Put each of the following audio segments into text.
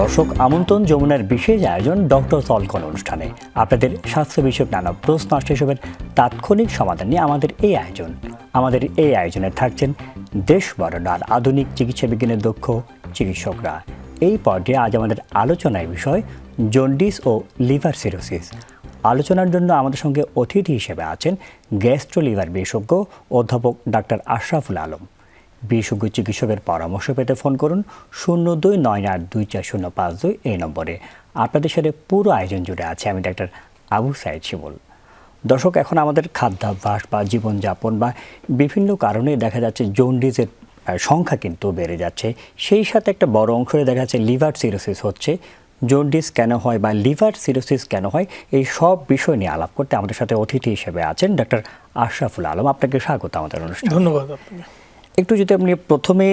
দর্শক আমন্ত্রণ যমুনার বিশেষ আয়োজন ডক্টর সলকন অনুষ্ঠানে আপনাদের স্বাস্থ্য বিষয়ক নানা প্রশ্ন সেসবের তাৎক্ষণিক সমাধান নিয়ে আমাদের এই আয়োজনে থাকছেন দেশ বর্ণনার আধুনিক চিকিৎসা বিজ্ঞানের দক্ষ চিকিৎসকরা। এই পর্যায়ে আজ আমাদের আলোচনার বিষয় জন্ডিস ও লিভার সিরোসিস। আলোচনার জন্য আমাদের সঙ্গে অতিথি হিসেবে আছেন গ্যাস্ট্রো লিভার বিশেষজ্ঞ অধ্যাপক ডাক্তার আশরাফুল আলম। বিশেষজ্ঞ চিকিৎসকের পরামর্শ পেতে ফোন করুন 02982405 এই নম্বরে। আপনাদের সাথে পুরো আয়োজন জুড়ে আছে আমি ডাক্তার আবু সাইদ শিমুল। দর্শক, এখন আমাদের খাদ্যাভ্যাস বা জীবনযাপন বা বিভিন্ন কারণে দেখা যাচ্ছে জন্ডিসের সংখ্যা কিন্তু বেড়ে যাচ্ছে। সেই সাথে একটা বড় অংশে দেখা যাচ্ছে লিভার সিরোসিস হচ্ছে। জন্ডিস কেন হয় বা লিভার সিরোসিস কেন হয়, এই সব বিষয় নিয়ে আলাপ করতে আমাদের সাথে অতিথি হিসেবে আছেন ডাক্তার আশরাফুল আলম। আপনাকে স্বাগত আমাদের অনুষ্ঠানে। ধন্যবাদ আপনাকে। একটু যদি আপনি প্রথমে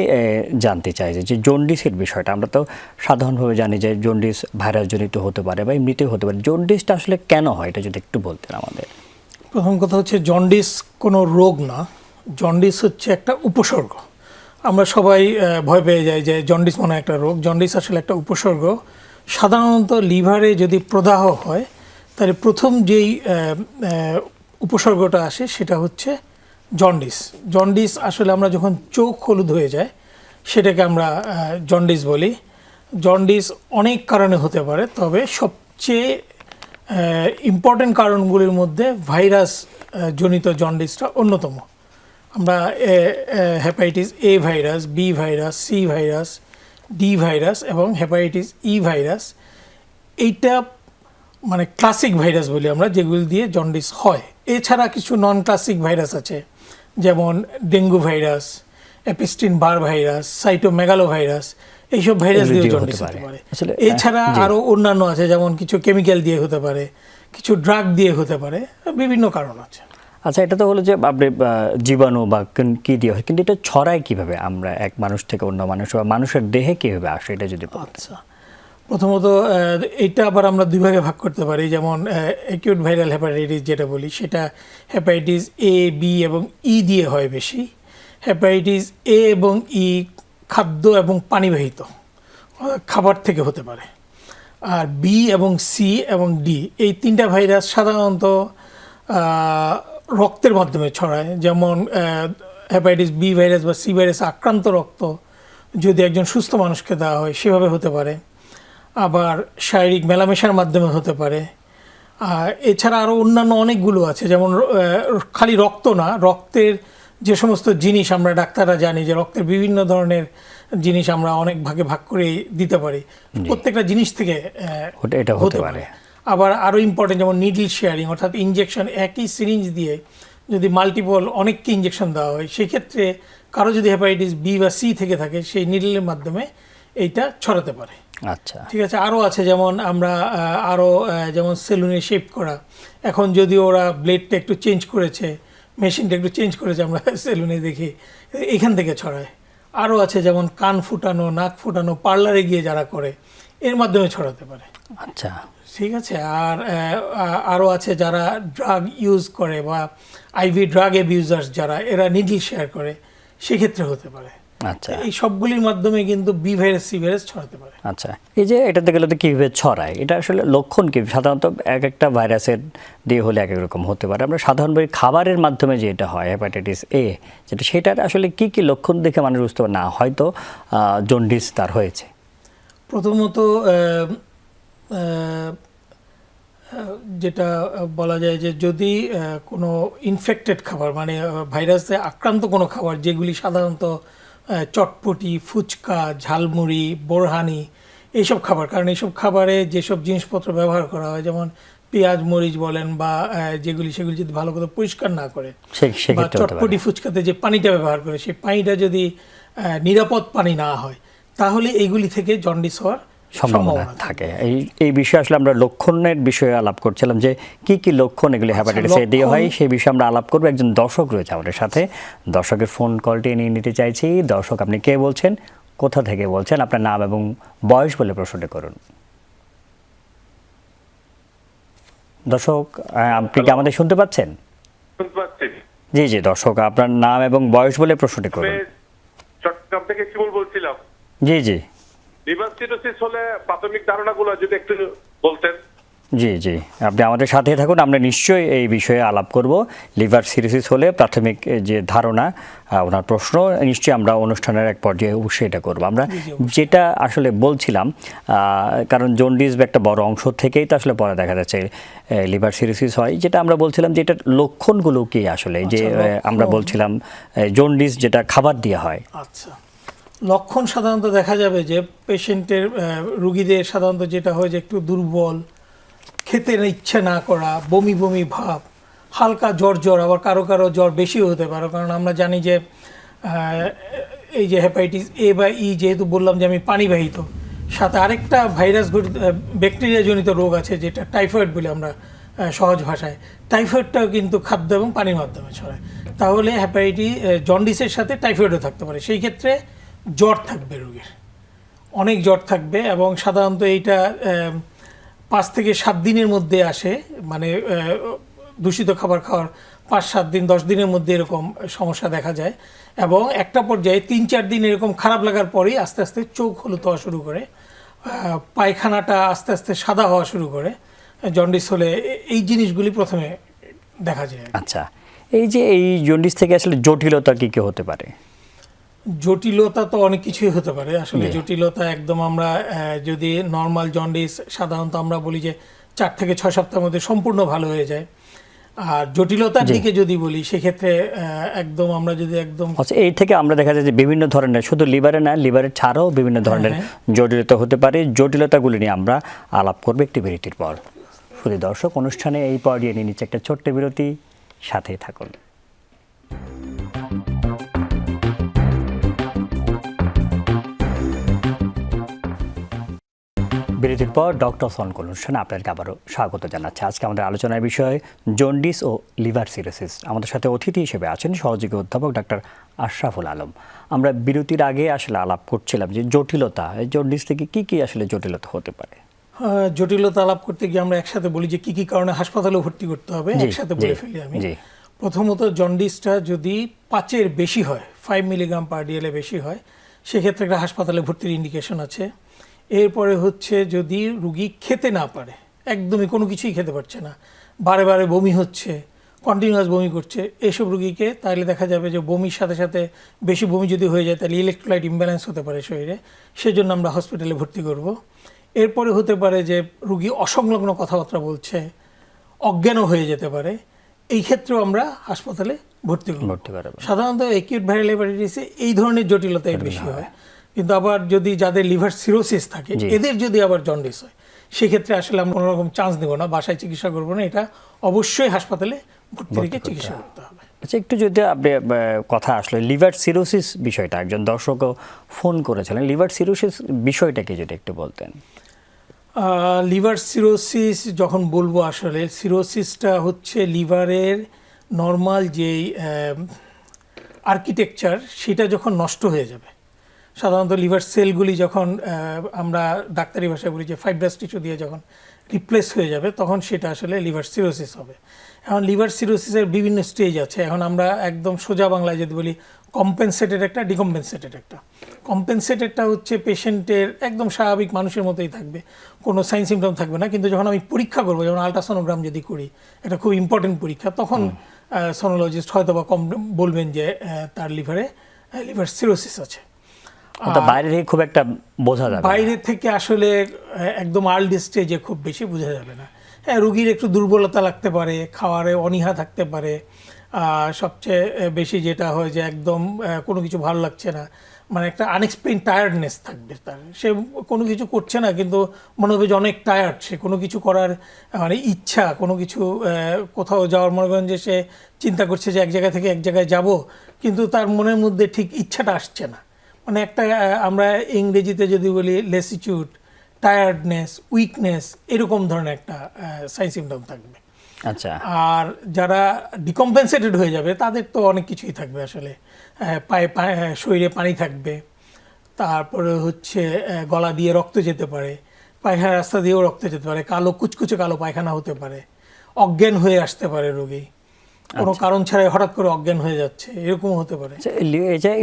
জানতে চাই যে জন্ডিসের বিষয়টা, আমরা তো সাধারণভাবে জানি যে জন্ডিস ভাইরাসজনিত হতে পারে বা এমনিতেও হতে পারে। জন্ডিসটা আসলে কেন হয় এটা যদি একটু বলতেন আমাদের। প্রথম কথা হচ্ছে জন্ডিস কোনো রোগ না, জন্ডিস হচ্ছে একটা উপসর্গ। আমরা সবাই ভয় পেয়ে যাই যে জন্ডিস মনে হয় একটা রোগ। জন্ডিস আসলে একটা উপসর্গ। সাধারণত লিভারে যদি প্রদাহ হয় তাহলে প্রথম যেই উপসর্গটা আসে সেটা হচ্ছে জন্ডিস। জন্ডিস আসলে আমরা যখন চোখ হলুদ হয়ে যায় সেটাকে আমরা জন্ডিস বলি। জন্ডিস অনেক কারণে হতে পারে, তবে সবচেয়ে ইম্পর্টেন্ট কারণগুলির মধ্যে ভাইরাস জনিত জন্ডিসটা অন্যতম। আমরা hepatitis A virus, B virus, C virus, D virus এবং হেপাটাইটিস ই ভাইরাস, এইটা মানে ক্লাসিক ভাইরাস বলি আমরা, যেগুলি দিয়ে জন্ডিস হয়। এছাড়া কিছু নন ক্লাসিক ভাইরাস আছে, যেমন dengue virus, Epstein Barr virus, cytomegalo virus, এইসব ভাইরাস দিয়ে জন্ডিস হতে পারে। এছাড়া আরও অন্যান্য আছে, যেমন কিছু কেমিক্যাল দিয়ে হতে পারে, কিছু ড্রাগ দিয়ে হতে পারে, বিভিন্ন কারণ আছে। আচ্ছা, এটা তো হলো যে আপনি জীবাণু বা কি দিয়ে হয়, কিন্তু এটা ছড়ায় কিভাবে আমরা এক মানুষ থেকে অন্য মানুষ বা মানুষের দেহে কীভাবে আসে এটা যদি। আচ্ছা, প্রথমত এইটা আবার আমরা দুই ভাগে ভাগ করতে পারি। যেমন অ্যাকিউট ভাইরাল হেপাটাইটিস যেটা বলি, সেটা হেপাটাইটিস এ, বি এবং ই দিয়ে হয় বেশি। হেপাটাইটিস এ এবং ই খাদ্য এবং পানিবাহিত, খাবার থেকে হতে পারে। আর বি এবং সি এবং ডি, এই তিনটা ভাইরাস সাধারণত রক্তের মাধ্যমে ছড়ায়। যেমন হেপাটাইটিস বি ভাইরাস বা সি ভাইরাস আক্রান্ত রক্ত যদি একজন সুস্থ মানুষকে দেওয়া হয় সেভাবে হতে পারে। আবার শারীরিক মেলামেশার মাধ্যমে হতে পারে। আর এছাড়া আরও অন্যান্য অনেকগুলো আছে, যেমন খালি রক্ত না, রক্তের যে সমস্ত জিনিস আমরা ডাক্তাররা জানি যে রক্তের বিভিন্ন ধরনের জিনিস আমরা অনেক ভাগে ভাগ করে দিতে পারি, প্রত্যেকটা জিনিস থেকে এটা হতে পারে। আবার আরও ইম্পর্টেন্ট, যেমন নিডল শেয়ারিং, অর্থাৎ ইনজেকশন, একই সিরিঞ্জ দিয়ে যদি মাল্টিপল অনেককে ইনজেকশন দেওয়া হয়, সেক্ষেত্রে কারো যদি হেপাটাইটিস বি বা সি থেকে থাকে সেই নিডলের মাধ্যমে এইটা ছড়াতে পারে। আচ্ছা, ঠিক আছে। আরও আছে, যেমন আমরা যেমন সেলুনে শেপ করা, এখন যদি ওরা ব্লেডটা একটু চেঞ্জ করেছে, মেশিনটা একটু চেঞ্জ করেছে, আমরা সেলুনে দেখি, এখান থেকে ছড়ায়। আরও আছে যেমন কান ফুটানো, নাক ফুটানো, পার্লারে গিয়ে যারা করে, এর মাধ্যমে ছড়াতে পারে। আচ্ছা, ঠিক আছে। আর আরও আছে যারা ড্রাগ ইউজ করে বা আইভি ড্রাগ অ্যাবিউজার্স যারা, এরা নিডল শেয়ার করে, সেক্ষেত্রে হতে পারে। আচ্ছা, এই সবগুলির মাধ্যমে কিন্তু বি ভাইরাস সি ভাইরাস ছড়াতে পারে। আচ্ছা, এই যে এটাতে গেলে তো কীভাবে ছড়ায়, এটা আসলে লক্ষণ কি? সাধারণত এক একটা ভাইরাসের দিয়ে হলে এক এক রকম হতে পারে। আমরা সাধারণভাবে খাবারের মাধ্যমে যেটা হয় হেপাটাইটিস এ, যেটা সেটার আসলে কি কি লক্ষণ দেখে মানুষ বুঝতে পারে না হয়তো জন্ডিস তার হয়েছে? প্রথমত যেটা বলা যায় যে যদি কোনো ইনফেক্টেড খাবার, মানে ভাইরাসে আক্রান্ত কোনো খাবার, যেগুলি সাধারণত চটপটি, ফুচকা, ঝালমুড়ি, বোরহানি, এইসব খাবার, কারণ এইসব খাবারে যেসব জিনিসপত্র ব্যবহার করা হয়, যেমন পেঁয়াজ মরিচ বলেন বা সেগুলি যদি ভালো করে পরিষ্কার না করে, বা চটপটি ফুচকাতে যে পানিটা ব্যবহার করে সেই পানিটা যদি নিরাপদ পানি না হয়, তাহলে এইগুলি থেকে জন্ডিস হওয়ার সম্ভাবনা থাকে। এই বিষয়ে আসলে আমরা লক্ষণের বিষয়ে আলাপ করছিলাম যে কি কি লক্ষণ এগুলি হেপাটাইটিস এ দিয়ে হয়, সেই বিষয়ে আমরা আলাপ করবো। একজন দর্শক রয়েছে আমাদের সাথে, দর্শকের ফোন কলটি নিয়ে নিতে চাইছি। দর্শক, আপনি কে বলছেন, কোথা থেকে বলছেন, আপনার নাম এবং বয়স বলে প্রশ্নটি করুন। দর্শক, আপনি কি আমাদের শুনতে পাচ্ছেন? জি জি দর্শক, আপনার নাম এবং বয়স বলে প্রশ্নটি করুন। চট্টগ্রাম থেকে শিমুল বলছিলাম। জি জি লিভার সিরোসিস হলে প্রাথমিক ধারণাগুলো যদি একটু বলতেন। জি জি, আপনি আমাদের সাথে থাকুন, আমরা নিশ্চয়ই এই বিষয়ে আলাপ করব। লিভার সিরোসিস হলে প্রাথমিক যে ধারণা, ওনার প্রশ্ন নিশ্চয়ই আমরা অনুষ্ঠানের এক পর্যায়ে অবশ্যই এটা করবো। আমরা যেটা আসলে বলছিলাম, কারণ জন্ডিস একটা বড় অংশ থেকেই তো আসলে পরে দেখা যাচ্ছে লিভার সিরোসিস হয়, যেটা আমরা বলছিলাম যে এটার লক্ষণগুলো কি আসলে, যে আমরা বলছিলাম জন্ডিস যেটা খাবার দিয়ে হয়। আচ্ছা, লক্ষণ সাধারণত দেখা যাবে যে পেশেন্টের রুগীদের সাধারণত যেটা হয় যে একটু দুর্বল, খেতে ইচ্ছে না করা, বমি বমি ভাব, হালকা জ্বর জ্বর, আবার কারো কারো জ্বর বেশিও হতে পারে। কারণ আমরা জানি যে এই যে হেপাটাইটিস এ বা ই, যেহেতু বললাম যে আমি পানিবাহিত, সাথে আরেকটা ভাইরাস ব্যাকটেরিয়া জনিত রোগ আছে যেটা টাইফয়েড বলে আমরা সহজ ভাষায়। টাইফয়েডটাও কিন্তু খাদ্য এবং পানির মাধ্যমে ছড়ায়। তাহলে হেপাটাইটিস জন্ডিসের সাথে টাইফয়েডও থাকতে পারে। সেই ক্ষেত্রে জ্বর থাকবে রোগীর, অনেক জ্বর থাকবে, এবং সাধারণত এইটা 5 থেকে 7 দিনের মধ্যে আসে। মানে দূষিত খাবার খাওয়ার 5-7 দিন 10 দিনের মধ্যে এরকম সমস্যা দেখা যায়, এবং একটা পর্যায়ে 3-4 দিন এরকম খারাপ লাগার পরেই আস্তে আস্তে চোখ হলুদ হওয়া শুরু করে, পায়খানাটা আস্তে আস্তে সাদা হওয়া শুরু করে। জন্ডিস হলে এই জিনিসগুলি প্রথমে দেখা যায়। আচ্ছা, এই যে এই জন্ডিস থেকে আসলে জটিলতা কি কি হতে পারে? জটিলতা তো অনেক কিছুই হতে পারে আসলে। জটিলতা একদম আমরা যদি নর্মাল জন্ডিস সাধারণত আমরা বলি যে 4 থেকে 6 সপ্তাহের মধ্যে সম্পূর্ণ ভালো হয়ে যায়। আর জটিলতার দিকে যদি বলি সেক্ষেত্রে একদম আমরা যদি একদম এই থেকে আমরা দেখা যায় যে বিভিন্ন ধরনের, শুধু লিভারে না, লিভারের ছাড়াও বিভিন্ন ধরনের জটিলতা হতে পারে। জটিলতাগুলি নিয়ে আমরা আলাপ করবো একটি বিরতির পর। শুধু দর্শক, অনুষ্ঠানে এই পর্যায়ে নিয়ে নিচ্ছে একটা ছোট্ট বিরতি, সাথে থাকুন। বিরতির পর ডক্টর সলক অনুষ্ঠানে আপনাদেরকে আবারও স্বাগত জানাচ্ছি। আজকে আমাদের আলোচনার বিষয় জন্ডিস ও লিভার সিরোসিস। আমাদের সাথে অতিথি হিসেবে আছেন সহযোগী অধ্যাপক ডাক্তার আশরাফুল আলম। আমরা বিরতির আগে আসলে আলাপ করছিলাম যে জটিলতা, জন্ডিস থেকে কি কি আসলে জটিলতা হতে পারে। জটিলতা আলাপ করতে গিয়ে আমরা একসাথে বলি যে কি কি কারণে হাসপাতালে ভর্তি করতে হবে, একসাথে বলে ফেলি আমি। প্রথমত, জন্ডিসটা যদি 5-এর বেশি হয়, 5 মিলিগ্রাম পার ডিএল বেশি হয়, সেক্ষেত্রে একটা হাসপাতালে ভর্তির ইন্ডিকেশন আছে। এরপরে হচ্ছে যদি রুগী খেতে না পারে, একদমই কোনো কিছুই খেতে পারছে না, বারে বারে বমি হচ্ছে, কন্টিনিউয়াস বমি করছে, এইসব রুগীকে তাহলে দেখা যাবে যে বমির সাথে সাথে বেশি বমি যদি হয়ে যায় তাহলে ইলেকট্রোলাইট ইমব্যালেন্স হতে পারে শরীরে, সেজন্য আমরা হসপিটালে ভর্তি করব। এরপরে হতে পারে যে রুগী অসংলগ্ন কথাবার্তা বলছে, অজ্ঞানও হয়ে যেতে পারে, এই ক্ষেত্রেও আমরা হাসপাতালে ভর্তি করব। সাধারণত অ্যাকিউট ভাইরাল হেপাটাইটিসে এই ধরনের জটিলতা বেশি হয়। কিন্তু আবার যদি যাদের লিভার সিরোসিস থাকে, এদের যদি আবার জন্ডিস হয়, সেক্ষেত্রে আসলে আমরা কোনো রকম চান্স দেবো না, বাসায় চিকিৎসা করবো না, এটা অবশ্যই হাসপাতালে ভর্তি রেখে চিকিৎসা করতে হবে। আচ্ছা, একটু যদি আপনি কথা আসলে লিভার সিরোসিস বিষয়টা, একজন দর্শকও ফোন করেছিলেন, লিভার সিরোসিস বিষয়টাকে যদি একটু বলতেন। লিভার সিরোসিস যখন বলবো, আসলে সিরোসিসটা হচ্ছে লিভারের নর্মাল যেই আর্কিটেকচার সেটা যখন নষ্ট হয়ে যাবে। সাধারণত লিভার সেলগুলি যখন আমরা ডাক্তারি ভাষায় বলি যে ফাইব্রাস টিস্যু দিয়ে যখন রিপ্লেস হয়ে যাবে, তখন সেটা আসলে লিভার সিরোসিস হবে। এখন লিভার সিরোসিসের বিভিন্ন স্টেজ আছে। এখন আমরা একদম সোজা বাংলায় যদি বলি, কম্পেনসেটেড একটা, ডিকম্পেনসেটেড একটা। কম্পেনসেটেডটা হচ্ছে পেশেন্টের একদম স্বাভাবিক মানুষের মতোই থাকবে, কোনো সাইন সিমটম থাকবে না, কিন্তু যখন আমি পরীক্ষা করবো, যেমন আলট্রাসোনোগ্রাম যদি করি, এটা খুব ইম্পর্টেন্ট পরীক্ষা, তখন সোনোলজিস্ট হয়তো বা বলবেন যে তার লিভারে লিভার সিরোসিস আছে। বাইরে থেকে খুব একটা বোঝা যাবে, বাইরে থেকে আসলে একদম আর্লি স্টেজে খুব বেশি বোঝা যাবে না। হ্যাঁ, রুগীর একটু দুর্বলতা লাগতে পারে, খাওয়ারে অনীহা থাকতে পারে, সবচেয়ে বেশি যেটা হয় যে একদম কোনো কিছু ভালো লাগছে না, মানে একটা আনএক্সপ্লেইন টায়ার্ডনেস থাকবে তার। সে কোনো কিছু করছে না কিন্তু মনে হবে যে অনেক টায়ার্ড, সে কোনো কিছু করার মানে ইচ্ছা, কোনো কিছু কোথাও যাওয়ার, মনে করেন যে সে চিন্তা করছে যে এক জায়গা থেকে এক জায়গায় যাব, কিন্তু তার মনের মধ্যে ঠিক ইচ্ছাটা আসছে না। মানে একটা আমরা ইংরেজিতে যদি বলি লেসিটিউড, টায়ার্ডনেস, উইকনেস, এরকম ধরনের একটা সাইন সিমটম থাকবে। আচ্ছা, আর যারা ডিকম্পেনসেটেড হয়ে যাবে তাদের তো অনেক কিছুই থাকবে আসলে। পায়ে শরীরে পানি থাকবে, তারপরে হচ্ছে গলা দিয়ে রক্ত যেতে পারে, পায়খানা রাস্তা দিয়েও রক্ত যেতে পারে, কালো কুচকুচে কালো পায়খানা হতে পারে, অজ্ঞান হয়ে আসতে পারে রোগী, কোনো কারণ ছাড়াই হঠাৎ করে অজ্ঞান হয়ে যাচ্ছে, এরকম হতে পারে।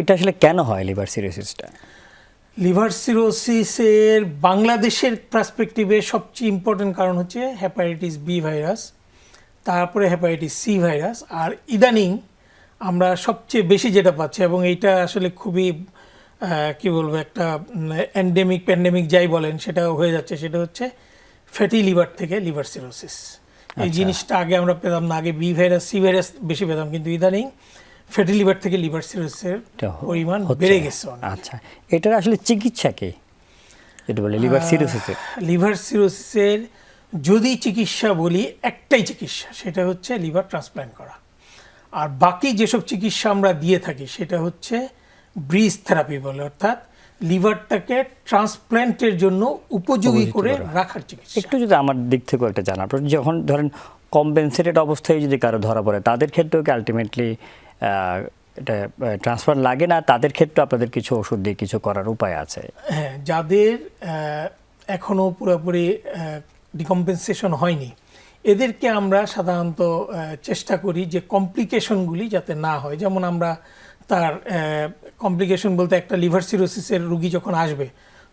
এটা আসলে কেন হয় লিভার সিরোসিসটা? লিভার সিরোসিসের বাংলাদেশের পার্সপেক্টিভে সবচেয়ে ইম্পর্টেন্ট কারণ হচ্ছে হেপাটাইটিস বি ভাইরাস, তারপরে হেপাটাইটিস সি ভাইরাস, আর ইদানিং আমরা সবচেয়ে বেশি যেটা পাচ্ছি, এবং এইটা আসলে খুবই কি বলবো, একটা এন্ডেমিক প্যান্ডেমিক যাই বলেন সেটা হয়ে যাচ্ছে, সেটা হচ্ছে ফ্যাটি লিভার থেকে লিভার সিরোসিস। এই জিনিসটা আগে আমরা পেতাম না, আগে বি ভাইরাস সি ভাইরাস বেশি পেতাম, কিন্তু ইদানিং ফ্যাটি লিভার থেকে লিভার সিরোসিসের পরিমাণ বেড়ে গেছে অনেক। আচ্ছা, এটার আসলে চিকিৎসা কি, যেটা বলে লিভার সিরোসিসের? লিভার সিরোসিসের যদি চিকিৎসা বলি, একটাই চিকিৎসা, সেটা হচ্ছে লিভার ট্রান্সপ্ল্যান্ট করা। আর বাকি যেসব চিকিৎসা আমরা দিয়ে থাকি সেটা হচ্ছে ব্রিজ থেরাপি বলে, অর্থাৎ লিভারটাকে ট্রান্সপ্ল্যান্টের জন্য উপযোগী করে রাখার চিকিৎসা। একটু যদি আমার দিক থেকে একটা জানার, যখন ধরেন কম্পেনসেটেড অবস্থায় যদি কারো ধরা পড়ে, তাদের ক্ষেত্রেও কি আলটিমেটলি এটা ট্রান্সফার লাগে না? তাদের ক্ষেত্রে আপনাদের কিছু ওষুধ দিয়ে কিছু করার উপায় আছে? হ্যাঁ, যাদের এখনও পুরোপুরি ডিকম্পেনসেশন হয়নি, এদেরকে আমরা সাধারণত চেষ্টা করি যে কমপ্লিকেশনগুলি যাতে না হয়। যেমন আমরা তার কমপ্লিকেশন বলতে, একটা লিভার সিরোসিসের রুগী যখন আসবে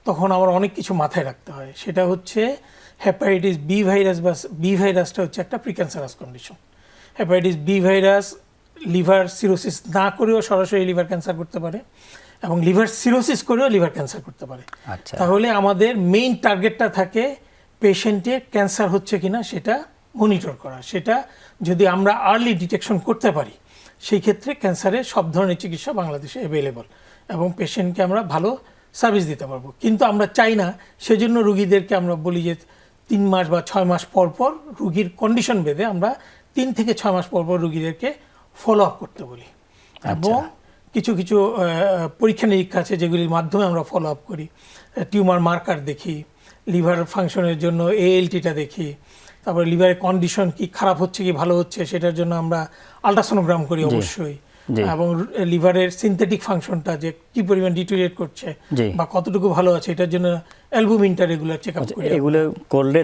তখন আমার অনেক কিছু মাথায় রাখতে হয়। সেটা হচ্ছে হেপাটাইটিস বি ভাইরাস, বা বি ভাইরাসটা হচ্ছে একটা precancerous condition. Hepatitis B virus liver cirrhosis না করেও সরাসরি লিভার ক্যান্সার করতে পারে, এবং লিভার সিরোসিস করেও লিভার ক্যান্সার করতে পারে। আচ্ছা, তাহলে আমাদের মেইন টার্গেটটা থাকে পেশেন্টের ক্যান্সার হচ্ছে কিনা সেটা মনিটর করা। সেটা যদি আমরা আর্লি ডিটেকশন করতে পারি, সেই ক্ষেত্রে ক্যান্সারের সব ধরনের চিকিৎসা বাংলাদেশে অ্যাভেলেবল, এবং পেশেন্টকে আমরা ভালো সার্ভিস দিতে পারবো। কিন্তু আমরা চাই না, সেজন্য রুগীদেরকে আমরা বলি যে 3 মাস বা 6 মাস পর পর রুগীর কন্ডিশন ভেদে আমরা 3 থেকে 6 মাস পর পর রুগীদেরকে ফলো আপ করতে বলি। এবং কিছু কিছু পরীক্ষা নিরীক্ষা আছে যেগুলির মাধ্যমে আমরা ফলো আপ করি। টিউমার মার্কার দেখি, লিভার ফাংশনের জন্য এএলটিটা দেখি, তারপরে লিভারের কন্ডিশন কি খারাপ হচ্ছে কি ভালো হচ্ছে সেটার জন্য আমরা আল্ট্রাসোনোগ্রাম করি অবশ্যই, এবং লিভারের সিনথেটিক ফাংশনটা যে কি পরিমাণ ডিটোরিয়েট করছে বা কতটুকু ভালো আছে এটার জন্য অ্যালবুমিনটা রেগুলার চেক আপ করি। এগুলো করলে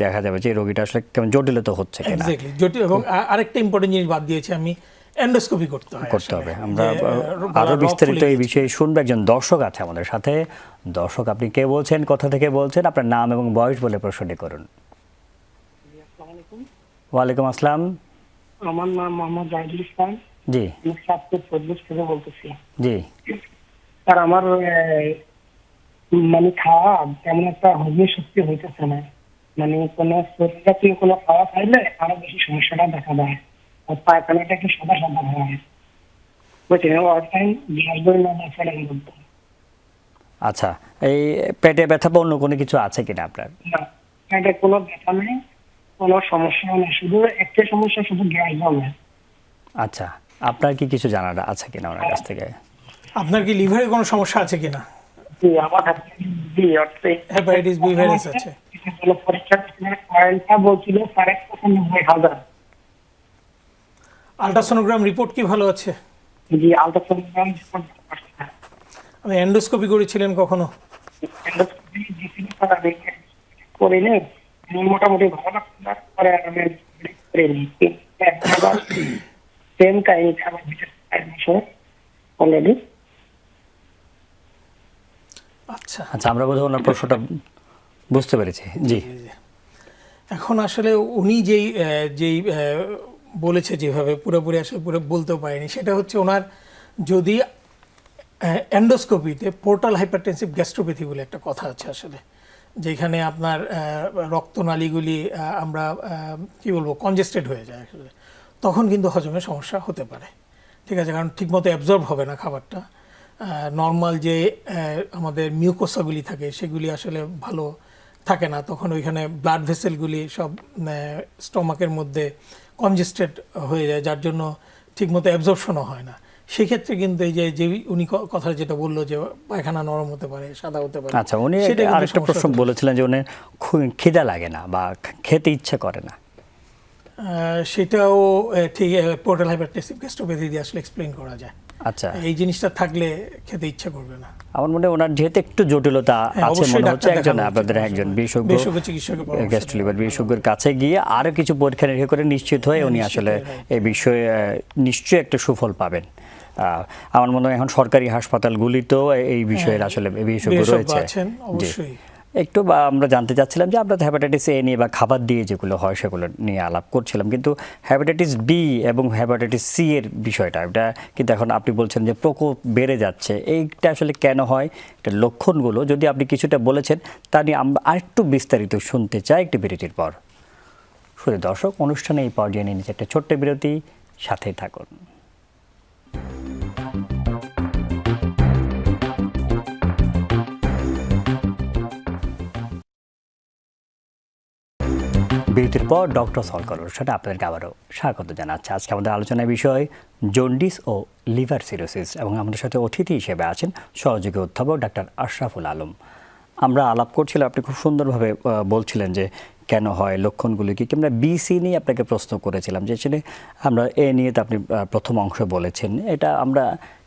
দেখা যাবে যে রোগীটা আসলে কেমন জটিলতা হচ্ছে কিনা। এক্স্যাক্টলি, জটিল। এবং আরেকটা ইম্পর্টেন্ট জিনিস বাদ দিয়েছি আমি, এন্ডোস্কোপি করতে হবে। আমরা আরো বিস্তারিত এই বিষয়ে শুনবো। একজন দর্শক আছে আমাদের সাথে। দর্শক, আপনি কে বলছেন, কোথা থেকে বলছেন, আপনার নাম এবং বয়স বলে প্রশ্নটি করুন। ওয়ালাইকুম আসসালাম। আমার নাম মোহাম্মদ জাহিদুল ইসলাম। জি, আমি চাঁদপুর চব্বিশ থেকে বলতেছি। জি স্যার, আমার মানে খাওয়া তেমন একটা হজমি শক্তি হইতেছে না, মানে কোনো শরীর জাতীয় কোনো খাওয়া খাইলে আরো বেশি সমস্যাটা দেখা দেয়, আর পায়খানাটা একটু সাদা সাদা হয়, বুঝছেন, অল টাইম গ্যাস বই না ফেলে বলতো। আচ্ছা, এই পেটে ব্যথা বা অন্য কোনো কিছু আছে কিনা আপনার? না, এটা কোনো ব্যথা নেই, কোনো সমস্যা নেই, শুধু একটা সমস্যা, শুধু গ্যাস জমে। আচ্ছা, আপনার কি কিছু জানার আছে কিনা ওনার কাছ থেকে? আপনার কি লিভারে কোনো সমস্যা আছে কিনা? জি, আমার হেপাটাইটিস বি ভাইরাস আছে। পরীক্ষা পয়েন্টটা বলছিল 95,000। আল্ট্রাসোনোগ্রাম রিপোর্ট কি ভালো আছে? জি, আল্ট্রাসোনোগ্রাম আপনি এন্ডোস্কোপি করেছিলেন কখনো? করিনি, মোটামুটি ভালো লাগছে, পরে আমি করিনি। সেম কাহিনী আমার ভিতরে অলরেডি। আচ্ছা আচ্ছা, আমরা বোধহয় ওনার প্রশ্নটা বুঝতে পেরেছি। জি, এখন আসলে উনি যেই বলেছে যেভাবে, পুরোপুরি আসলে পুরো বলতেও পারেনি, সেটা হচ্ছে ওনার যদি এন্ডোস্কোপিতে পোর্টাল হাইপারটেনসিভ গ্যাস্ট্রোপ্যাথি বলে একটা কথা আছে আসলে, যেখানে আপনার রক্তনালীগুলি আমরা কি বলবো কনজেস্টেড হয়ে যায় আসলে, তখন কিন্তু হজমের সমস্যা হতে পারে। ঠিক আছে, কারণ ঠিকমতো অ্যাবজর্ব হবে না খাবারটা। নর্মাল যে আমাদের মিউকোসাগুলি থাকে সেগুলি আসলে ভালো থাকে না, তখন ওইখানে ব্লাড ভেসেলগুলি সব স্টমাকের মধ্যে কনজেস্টেড হয়ে যায়, যার জন্য ঠিকমতো অ্যাবজর্পশনও হয় না। সেক্ষেত্রে কিন্তু এই যে উনি কথা যেটা বললো যে পায়খানা নরম হতে পারে, সাদা হতে পারে। আচ্ছা, উনি আরেকটা প্রশ্ন বলেছিলেন যে উনি খিদা লাগে না বা খেতে ইচ্ছে করে না, সেটাও ঠিক পোর্টাল হাইপারটেনসিভ গ্যাস্ট্রোপ্যাথি দিয়ে আসলে এক্সপ্লেইন করা যায়। আচ্ছা, এই জিনিসটা থাকলে খেতে ইচ্ছা করবে না। আমার মনে হয় ওনার যেহেতু একটু জটিলতা আছে, মনে হচ্ছে আপনাদের একজন বিশেষজ্ঞ গ্যাস্ট্রোলিভার বিশেষজ্ঞের কাছে গিয়ে আরো কিছু পরীক্ষা নিরীক্ষা করে নিশ্চিত হয়ে উনি আসলে এই বিষয়ে নিশ্চয়ই একটা সুফল পাবেন। আমার মনে হয় এখন সরকারি হাসপাতালগুলিতেও এই বিষয়ের আসলে এই বিষয়গুলো বিশেষজ্ঞ রয়েছে। আছেন, জি। অবশ্যই। একটু আমরা জানতে চাচ্ছিলাম যে আমরা হেপাটাইটিস এ নিয়ে বা খাবার দিয়ে যেগুলো হয় সেগুলো নিয়ে আলাপ করছিলাম, কিন্তু হেপাটাইটিস বি এবং হেপাটাইটিস সি এর বিষয়টা এটা কিন্তু এখন আপনি বলছেন যে প্রকোপ বেড়ে যাচ্ছে, এইটা আসলে কেন হয়, এটা লক্ষণগুলো যদি আপনি কিছুটা বলেছেন তা নিয়ে আমরা আরেকটু বিস্তারিত শুনতে চাই একটি বিরতির পর। শুধু দর্শক, অনুষ্ঠানে এই পর্যায়ে নিয়ে নিচ্ছে একটা ছোট্ট বিরতি, সাথেই থাকুন। বিরতির পর ডক্টর সলকল অনুষ্ঠানে আপনাদেরকে আবারও স্বাগত জানাচ্ছি। আজকে আমাদের আলোচনার বিষয় জন্ডিস ও লিভার সিরোসিস, এবং আমাদের সাথে অতিথি হিসেবে আছেন সহযোগী অধ্যাপক ডাক্তার আশরাফুল আলম। আমরা আলাপ করছিলাম, আপনি খুব সুন্দরভাবে বলছিলেন যে কেন হয়, লক্ষণগুলি কী। আমরা বিসি নিয়ে আপনাকে প্রশ্ন করেছিলাম, যে আসলে আমরা এ নিয়ে তো আপনি প্রথম অংশ বলেছেন, এটা আমরা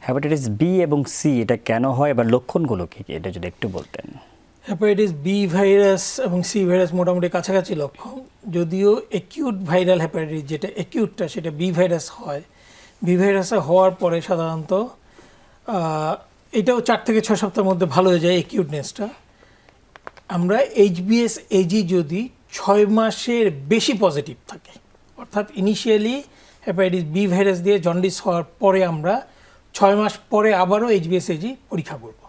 হেপাটাইটিস বি এবং সি এটা কেন হয়, এবার লক্ষণগুলো কী কী, এটা যদি একটু বলতেন। হেপাটাইটিস বি ভাইরাস এবং সি ভাইরাস মোটামুটি কাছাকাছি লক্ষণ, যদিও অ্যাকিউট ভাইরাল হেপাটাইটিস যেটা অ্যাকিউটটা সেটা বি ভাইরাস হয়। বি ভাইরাসে হওয়ার পরে সাধারণত এটাও 4 থেকে 6 সপ্তাহের মধ্যে ভালো হয়ে যায় অ্যাকিউটনেসটা। আমরা এইচবিএস এজি যদি 6 মাসের বেশি পজিটিভ থাকে, অর্থাৎ ইনিশিয়ালি হেপাটাইটিস বি ভাইরাস দিয়ে জন্ডিস হওয়ার পরে আমরা 6 মাস পরে আবারও এইচবিএস এজি পরীক্ষা করব।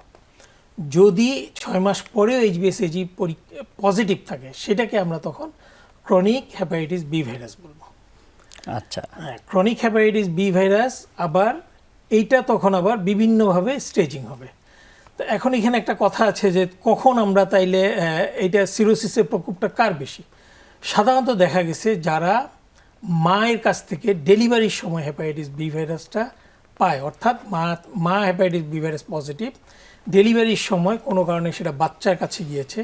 যদি 6 মাস পরেও এইচবিএসএজি পজিটিভ থাকে সেটাকে আমরা তখন ক্রনিক হেপাটাইটিস বি ভাইরাস বলবো। আচ্ছা, হ্যাঁ, ক্রনিক হেপাটাইটিস বি ভাইরাস আবার এইটা তখন আবার বিভিন্নভাবে স্টেজিং হবে। তো এখন এখানে একটা কথা আছে যে কখন আমরা তাইলে এইটা সিরোসিসের প্রকোপটা কার বেশি। সাধারণত দেখা গেছে যারা মায়ের কাছ থেকে ডেলিভারির সময় হেপাটাইটিস বি ভাইরাসটা পায়, অর্থাৎ মা হেপাটাইটিস বি ভাইরাস পজিটিভ, ডেলিভারির সময় কোনো কারণে সেটা বাচ্চার কাছে গিয়েছে,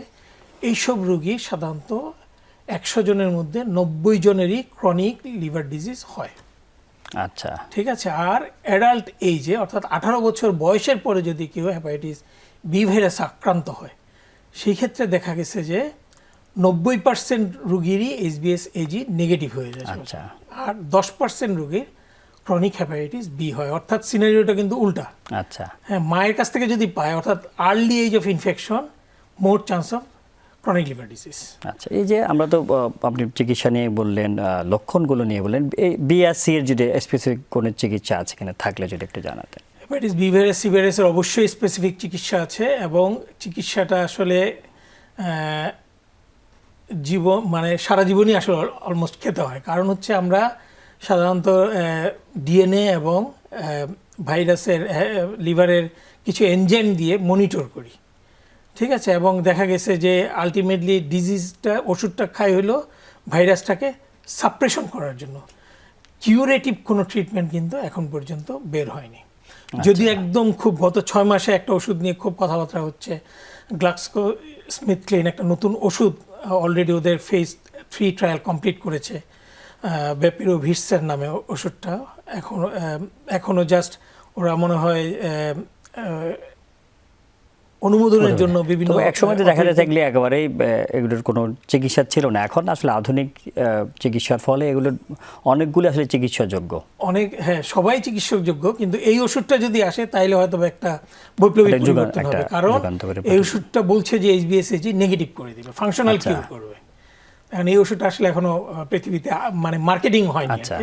এইসব রোগী সাধারণত 100 জনের মধ্যে 90 জনেরই ক্রনিক লিভার ডিজিজ হয়। আচ্ছা, ঠিক আছে। আর অ্যাডাল্ট এইজে অর্থাৎ 18 বছর বয়সের পরে যদি কেউ হেপাটাইটিস বি ভাইরাস আক্রান্ত হয়, সেই ক্ষেত্রে দেখা গেছে যে 90% রোগীরই এইচবিএস এজি নেগেটিভ হয়ে যায়। আচ্ছা। আর 10% রোগীর ক্রনিক হেপাটাইটিস বি হয়, অর্থাৎ সিনারিওটা কিন্তু উল্টা। আচ্ছা, হ্যাঁ, মায়ের কাছ থেকে যদি পায়, অর্থাৎ early age of infection, more chance of chronic liver disease. আচ্ছা। এই যে আমরা তো আপনি চিকিৎসা নিয়ে বললেন, লক্ষণগুলো নিয়ে বললেন, এই বিআরসি এর যদি স্পেসিফিক কোনো চিকিৎসা আছে কিনা, থাকলে যদি একটু জানাতেন। হেপাটাইটিস বি ভাইরাস সি ভাইরাসের অবশ্যই স্পেসিফিক চিকিৎসা আছে, এবং চিকিৎসাটা আসলে মানে সারা জীবনই আসলে অলমোস্ট খেতে হয়। কারণ হচ্ছে আমরা সাধারণত ডিএনএ এবং ভাইরাসের লিভারের কিছু এনজাইম দিয়ে মনিটর করি, ঠিক আছে। এবং দেখা গেছে যে আলটিমেটলি ডিজিজটা, ওষুধটা খাই হলো ভাইরাসটাকে সাপ্রেশন করার জন্য। কিউরেটিভ কোনো ট্রিটমেন্ট কিন্তু এখন পর্যন্ত বের হয়নি। যদি একদম খুব গত 6 মাসে একটা ওষুধ নিয়ে খুব কথাবার্তা হচ্ছে, গ্লাক্সো স্মিথ ক্লাইন একটা নতুন ওষুধ অলরেডি ওদের ফেজ 3 ট্রায়াল কমপ্লিট করেছে, বেপিরোভিরসের নামে ওষুধটা। এখনো জাস্ট ওরা মনে হয় অনুমোদনের জন্য বিভিন্ন, একসময় তো দেখা যায় থাকলে একেবারেই এগুলোর কোনো চিকিৎসা ছিল না। এখন আসলে আধুনিক চিকিৎসার ফলে এগুলোর অনেকগুলো আসলে চিকিৎসাযোগ্য, অনেক, হ্যাঁ, সবাই চিকিৎসকযোগ্য। কিন্তু এই ওষুধটা যদি আসে তাইলে হয়তো একটা বৈপ্লবিক পরিবর্তন হবে, কারণ এই ওষুধটা বলছে যে এইচবিএসএজি নেগেটিভ করে দিবে, ফাংশনাল কিউর করবে। এখন এই ওষুধটা আসলে এখনো পৃথিবীতে মানে মার্কেটিং হয়নি। আচ্ছা,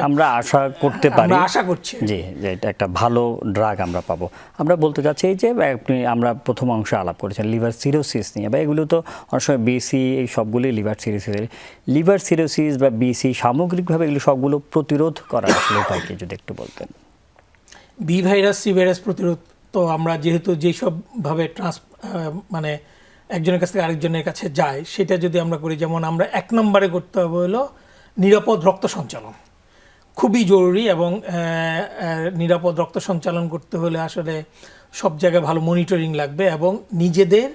আমরা আশা করতে পারি, আমরা আশা করছি জি, যে এটা একটা ভালো ড্রাগ আমরা পাবো। আমরা বলতে চাচ্ছি এই যে আমরা প্রথম অংশে আলাপ করেছেন লিভার সিরোসিস নিয়ে, বা এগুলো তো অনেক সময় বিসি, এই সবগুলি লিভার সিরোসিস বা বিসি সামগ্রিকভাবে এগুলো সবগুলো প্রতিরোধ করার আসলে উপায় কি যদি একটু বলতেন। বি ভাইরাস সি ভাইরাস প্রতিরোধ তো আমরা যেহেতু যেসব ভাবে মানে একজনের কাছ থেকে আরেকজনের কাছে যায়, সেটা যদি আমরা করি, যেমন আমরা 1 নম্বরে করতে হবে হলো নিরাপদ রক্ত সঞ্চালন, খুবই জরুরি। এবং নিরাপদ রক্ত সঞ্চালন করতে হলে আসলে সব জায়গায় ভালো মনিটরিং লাগবে এবং নিজেদের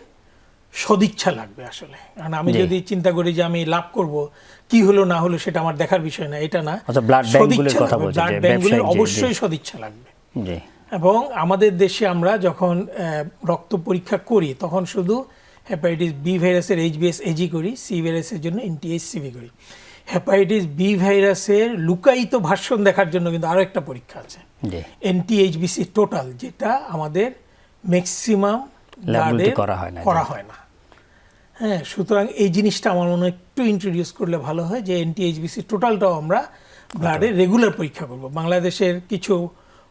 সদিচ্ছা লাগবে আসলে। কারণ আমি যদি চিন্তা করি যে আমি লাভ করব, কি হলো না হলো সেটা আমার দেখার বিষয় না, এটা না। ব্লাড ব্যাংকগুলোর কথা বলছি, ব্লাড ব্যাংকগুলোর অবশ্যই সদিচ্ছা লাগবে। জি। এবং আমাদের দেশে আমরা যখন রক্ত পরীক্ষা করি তখন শুধু হেপাটাইটিস বি ভাইরাসের এইচবিএস এজি করি, সি ভাইরাসের জন্য এনটিএইচসিভি করি। হেপাটাইটিস বি ভাইরাসের লুকায়িত ভার্সন দেখার জন্য কিন্তু আরও একটা পরীক্ষা আছে, জি এনটিএইচবিসি টোটাল, যেটা আমাদের ম্যাক্সিমাম লেভেলটি করা হয় না, করা হয় না। হ্যাঁ, সুতরাং এই জিনিসটা আমার মনে হয় একটু ইন্ট্রোডিউস করলে ভালো হয়, যে এনটিএইচবিসি টোটালটাও আমরা ব্লাডে রেগুলার পরীক্ষা করব। বাংলাদেশের কিছু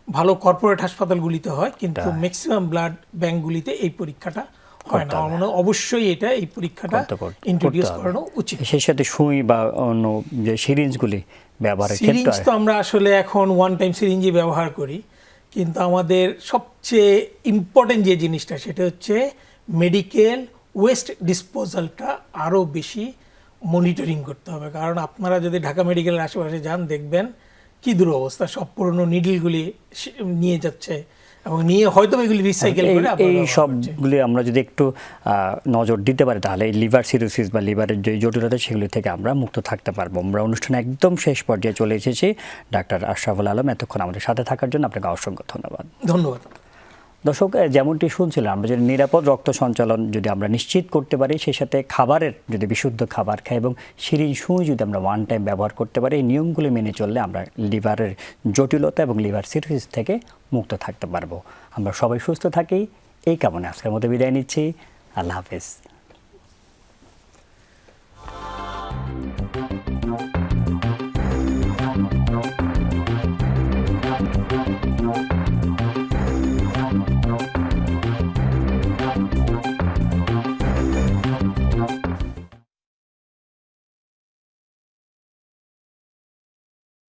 ভালো কর্পোরেট হাসপাতালগুলিতে হয়, কিন্তু ম্যাক্সিমাম ব্লাড ব্যাংকগুলিতে এই পরীক্ষাটা হয় না। আমার মনে হয় অবশ্যই এই পরীক্ষাটা ইন্ট্রোডিউস করানো উচিত। সেই সাথে সুই বা অন্য যে সিরিঞ্জগুলি ব্যবহারের সিরিঞ্জ ক্ষেত্রে তো আমরা আসলে এখন ওয়ান টাইম সিরিঞ্জই ব্যবহার করি, কিন্তু আমাদের সবচেয়ে ইম্পর্টেন্ট যে জিনিসটা সেটা হচ্ছে মেডিকেল ওয়েস্ট ডিসপোজালটা আরও বেশি মনিটরিং করতে হবে। কারণ আপনারা যদি ঢাকা মেডিকেলের আশেপাশে যান, দেখবেন কি দুরবস্থা, সব পুরনো নিডলগুলি নিয়ে যাচ্ছে এবং নিয়ে হয়তো এগুলি রিসাইকেল করে আবার এই ব্যবহার করছে। সবগুলি আমরা যদি একটু নজর দিতে পারি, তাহলে এই লিভার সিরোসিস বা লিভারের যে জটিলতা সেগুলি থেকে আমরা মুক্ত থাকতে পারবো। আমরা অনুষ্ঠানে একদম শেষ পর্যায়ে চলে এসেছি। ডাক্তার আশরাফুল আলম, এতক্ষণ আমাদের সাথে থাকার জন্য আপনাকে অসংখ্য ধন্যবাদ। ধন্যবাদ। দর্শক, যেমনটি শুনছিলাম, আমরা যদি নিরাপদ রক্ত সঞ্চালন যদি আমরা নিশ্চিত করতে পারি, সেই সাথে খাবারের যদি বিশুদ্ধ খাবার খাই এবং সিরিঞ্জ সুই যদি আমরা ওয়ান টাইম ব্যবহার করতে পারি, এই নিয়মগুলি মেনে চললে আমরা লিভারের জটিলতা এবং লিভার সিরোসিস থেকে মুক্ত থাকতে পারবো। আমরা সবাই সুস্থ থাকি এই কামনায় আজকের মতো বিদায় নিচ্ছি। আল্লাহ হাফেজ।